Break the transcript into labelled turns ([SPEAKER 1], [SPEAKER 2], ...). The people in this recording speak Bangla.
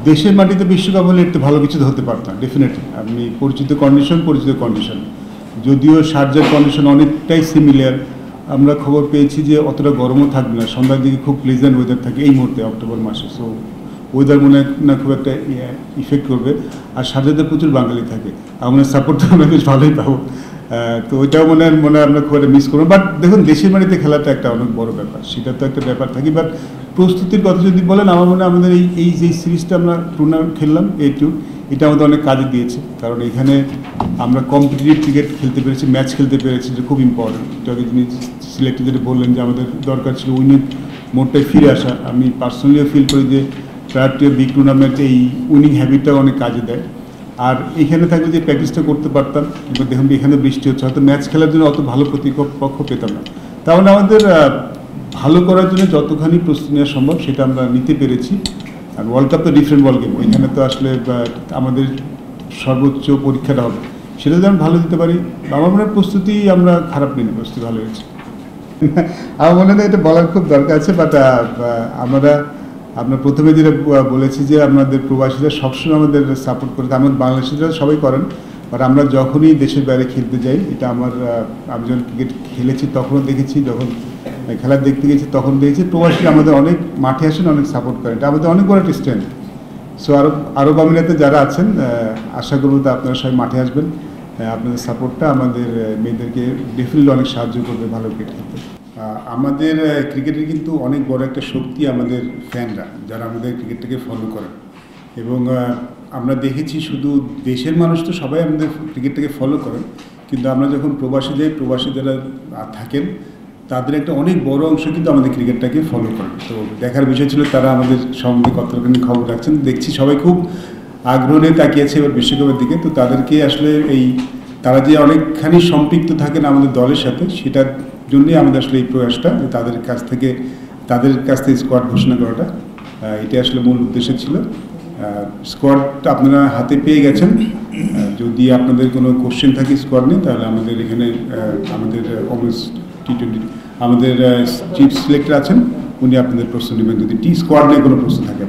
[SPEAKER 1] দেশের মাটিতে বিশ্বকাপ হলে একটু ভালো কিছু হতে পারতাম ডেফিনেটলি। আমি পরিচিত কন্ডিশন, যদিও শারজার কন্ডিশন অনেকটাই সিমিলার। আমরা খবর পেয়েছি যে অতটা গরমও থাকবে না, সন্ধ্যার দিকে খুব প্লেজেন্ট ওয়েদার থাকে এই মুহূর্তে অক্টোবর মাসে। সো ওয়েদার মনে হয় না খুব একটা ইফেক্ট করবে। আর শারজাতে প্রচুর বাঙালি থাকে, আমাদের সাপোর্ট তো আমরা বেশ ভালোই পাবো। তো ওইটাও মনে হয় আমরা খুব একটা মিস করবো। বাট দেখুন, দেশের বাড়িতে খেলাটা একটা অনেক বড় ব্যাপার, সেটা তো একটা ব্যাপার থাকে। বাট প্রস্তুতির কথা যদি বলেন, আমার মনে হয় আমাদের এই যে সিরিজটা আমরা টুর্নামেন্ট খেললাম A2, এটা আমাদের অনেক কাজে দিয়েছে। কারণ এখানে আমরা কম্পিটিটিভ ক্রিকেট খেলতে পেরেছি, ম্যাচ খেলতে পেরেছি, যেটা খুব ইম্পর্টেন্ট। এটাকে যিনি সিলেক্টর যেটা বললেন যে আমাদের দরকার ছিল উইনিং মোডটায় ফিরে আসা, আমি পার্সোনালিও ফিল করি যে প্রায়োরিটি অফ বিগ টুর্নামেন্টে এই উইনিং হ্যাবিটটাও অনেক কাজে দেয়। আর এখানে থাকলে যে প্র্যাকটিসটা করতে পারতাম, এবার দেখুন এখানে বৃষ্টি হচ্ছে, হয়তো ম্যাচ খেলার জন্য অত ভালো প্রতিপক্ষ পেতাম না। তাহলে আমাদের ভালো করার জন্য যতখানি প্রস্তুতি নেওয়া সম্ভব সেটা আমরা নিতে পেরেছি। আর ওয়ার্ল্ড কাপ তো ডিফারেন্ট বল গেম, এখানে তো আসলে আমাদের সর্বোচ্চ পরীক্ষাটা হবে, সেটা যদি আমরা ভালো দিতে পারি। আমার মনে হয় প্রস্তুতি আমরা খারাপ নিই, প্রস্তুতি ভালো হয়েছে। আমার মনে হয় এটা বলার খুব দরকার আছে। বাট আমরা প্রথমে যেটা বলেছি যে আমাদের প্রবাসীরা সবসময় আমাদের সাপোর্ট করে, আমাদের বাংলাদেশিরা সবাই করেন। বাট আমরা যখনই দেশের বাইরে খেলতে যাই, এটা আমি যখন ক্রিকেট খেলেছি তখনও দেখেছি, যখন খেলা দেখতে গেছি তখন দেখেছি প্রবাসীরা আমাদের অনেক মাঠে আসেন, অনেক সাপোর্ট করেন। এটা আমাদের অনেক বড় একটা স্ট্রেংথ। সো আরব আমিরাতে যারা আছেন, আশা করব তো আপনারা সবাই মাঠে আসবেন। আপনাদের সাপোর্টটা আমাদের মেয়েদেরকে ডেফিনেটলি অনেক সাহায্য করবে ভালো ক্রিকেট খেলতে। আমাদের ক্রিকেটের কিন্তু অনেক বড় একটা শক্তি আমাদের ফ্যানরা, যারা আমাদের ক্রিকেটটাকে ফলো করেন। এবং আমরা দেখেছি শুধু দেশের মানুষ তো সবাই আমাদের ক্রিকেটটাকে ফলো করেন, কিন্তু আমরা যখন প্রবাসী যাই, প্রবাসী যারা থাকেন তাদের একটা অনেক বড় অংশ কিন্তু আমাদের ক্রিকেটটাকে ফলো করেন। তো দেখার বিষয় ছিল তারা আমাদের সম্বন্ধে কতখানি খবর রাখছেন। দেখছি সবাই খুব আগ্রহ নিয়ে তাকিয়েছে এবার বিশ্বকাপের দিকে। তো তাদেরকে আসলে তারা যে অনেকখানি সম্পৃক্ত থাকেন আমাদের দলের সাথে, সেটার জন্যই আমাদের আসলে এই প্রয়াসটা, যে তাদের কাছ থেকে স্কোয়াড ঘোষণা করাটা, এটা আসলে মূল উদ্দেশ্য ছিল। স্কোয়াডটা আপনারা হাতে পেয়ে গেছেন। যদি আপনাদের কোনো কোশ্চেন থাকে স্কোয়াড নেই, তাহলে আমাদের এখানে আমাদের T20 আমাদের চিফ সিলেক্টর আছেন, উনি আপনাদের প্রশ্ন নেবেন যদি স্কোয়াড নিয়ে কোনো প্রশ্ন থাকে।